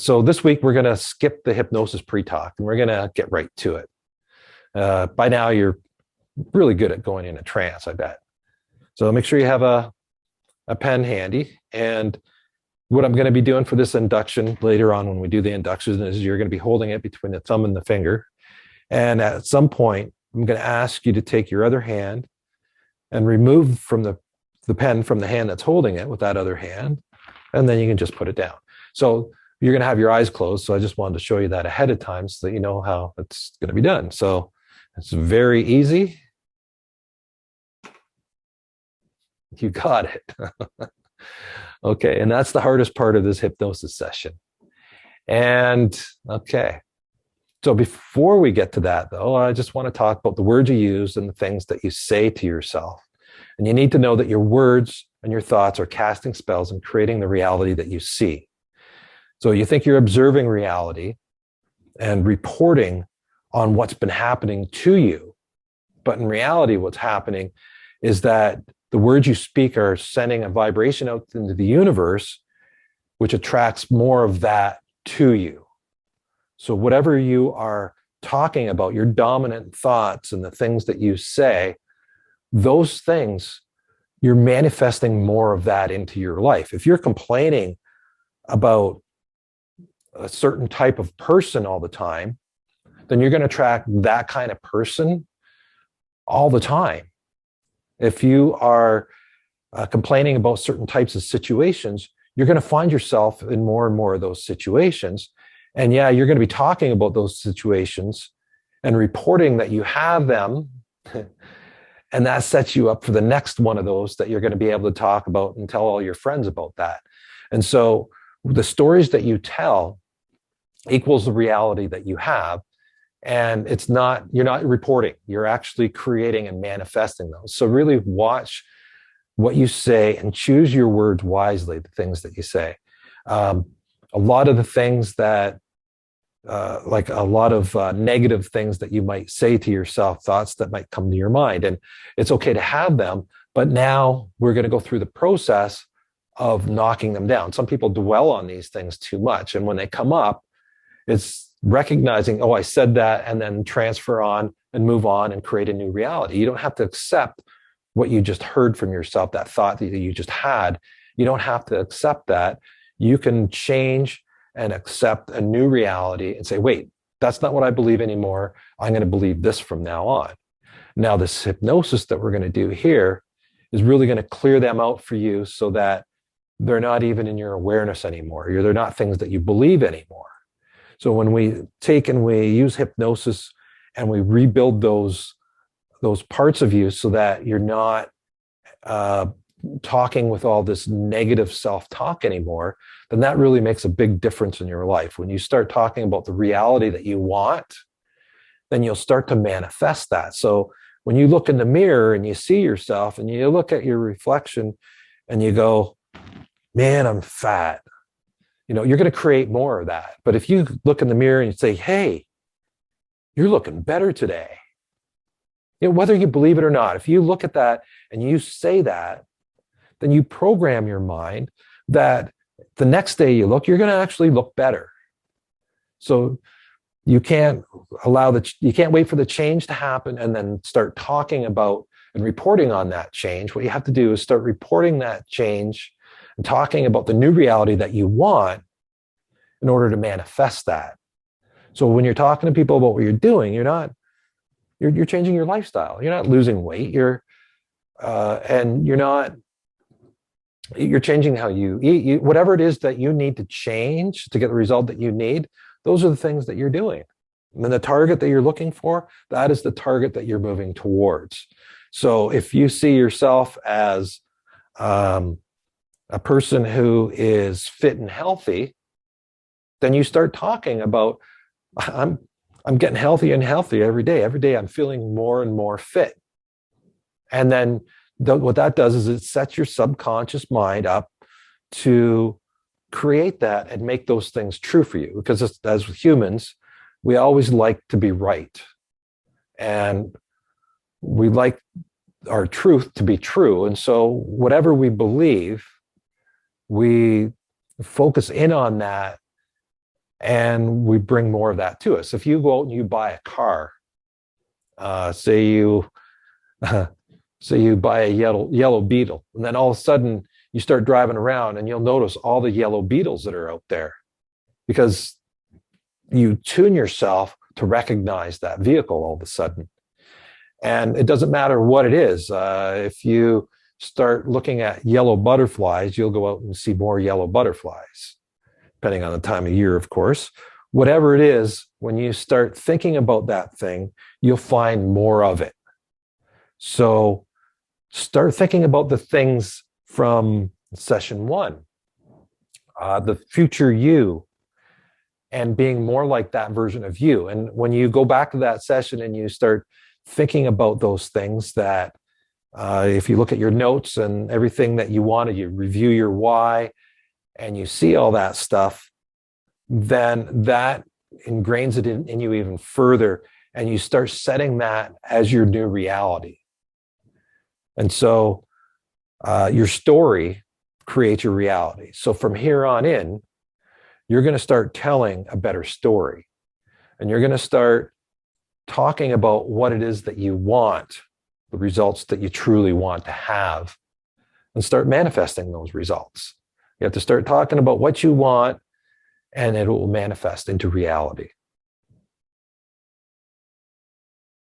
So this week we're going to skip the hypnosis pre-talk and we're going to get right to it. By now you're really good at going in a trance, I bet. So make sure you have a pen handy. And what I'm going to be doing for this induction later on when we do the induction is you're going to be holding it between the thumb and the finger. And at some point, I'm going to ask you to take your other hand and remove from the pen from the hand that's holding it with that other hand. And then you can just put it down. So you're going to have your eyes closed. So I just wanted to show you that ahead of time so that you know how it's going to be done. So it's very easy. You got it. Okay. And that's the hardest part of this hypnosis session. And okay. So before we get to that, though, I just want to talk about the words you use and the things that you say to yourself. And you need to know that your words and your thoughts are casting spells and creating the reality that you see. So you think you're observing reality and reporting on what's been happening to you. But in reality, what's happening is that the words you speak are sending a vibration out into the universe, which attracts more of that to you. So whatever you are talking about, your dominant thoughts and the things that you say, those things, you're manifesting more of that into your life. If you're complaining about a certain type of person all the time, then you're going to attract that kind of person all the time. If you are complaining about certain types of situations, you're going to find yourself in more and more of those situations. And yeah, you're going to be talking about those situations and reporting that you have them. And that sets you up for the next one of those that you're going to be able to talk about and tell all your friends about that. And so the stories that you tell equals the reality that you have. And you're not reporting, you're actually creating and manifesting those. So really watch what you say and choose your words wisely, the things that you say. A lot of the things that, like a lot of negative things that you might say to yourself, thoughts that might come to your mind. And it's okay to have them, but now we're going to go through the process of knocking them down. Some people dwell on these things too much. And when they come up, it's recognizing, oh, I said that, and then transfer on and move on and create a new reality. You don't have to accept what you just heard from yourself, that thought that you just had. You don't have to accept that. You can change and accept a new reality and say, wait, that's not what I believe anymore. I'm going to believe this from now on. Now, this hypnosis that we're going to do here is really going to clear them out for you so that they're not even in your awareness anymore. They're not things that you believe anymore. So when we take and we use hypnosis and we rebuild those parts of you so that you're not talking with all this negative self-talk anymore, then that really makes a big difference in your life. When you start talking about the reality that you want, then you'll start to manifest that. So when you look in the mirror and you see yourself and you look at your reflection and you go, man, I'm fat. You're going to create more of that. But if you look in the mirror and you say, hey, you're looking better today. Whether you believe it or not, if you look at that and you say that, then you program your mind that the next day you look, you're going to actually look better. So you can't wait for the change to happen and then start talking about and reporting on that change. What you have to do is start reporting that change and talking about the new reality that you want in order to manifest that. So when you're talking to people about what you're doing, you're changing your lifestyle. You're not losing weight. You're changing how you eat. Whatever it is that you need to change to get the result that you need, those are the things that you're doing. And the target that you're looking for, that is the target that you're moving towards. So if you see yourself as a person who is fit and healthy, then you start talking about, I'm getting healthy and healthy every day. Every day I'm feeling more and more fit. And then what that does is it sets your subconscious mind up to create that and make those things true for you. Because as humans, we always like to be right. And we like our truth to be true. And so whatever we believe, we focus in on that and we bring more of that to us. If you go out and you buy a car, say you so you buy a yellow Beetle, and then all of a sudden you start driving around and you'll notice all the yellow Beetles that are out there because you tune yourself to recognize that vehicle all of a sudden. And it doesn't matter what it is. If you start looking at yellow butterflies, you'll go out and see more yellow butterflies, depending on the time of year, of course. Whatever it is, when you start thinking about that thing, you'll find more of it. So start thinking about the things from session 1, the future you, and being more like that version of you. And when you go back to that session and you start thinking about those things that, if you look at your notes and everything that you wanted, you review your why, and you see all that stuff, then that ingrains it in you even further, and you start setting that as your new reality. And so your story creates your reality. So from here on in, you're going to start telling a better story, and you're going to start talking about what it is that you want, the results that you truly want to have, and start manifesting those results. You have to start talking about what you want, and it will manifest into reality.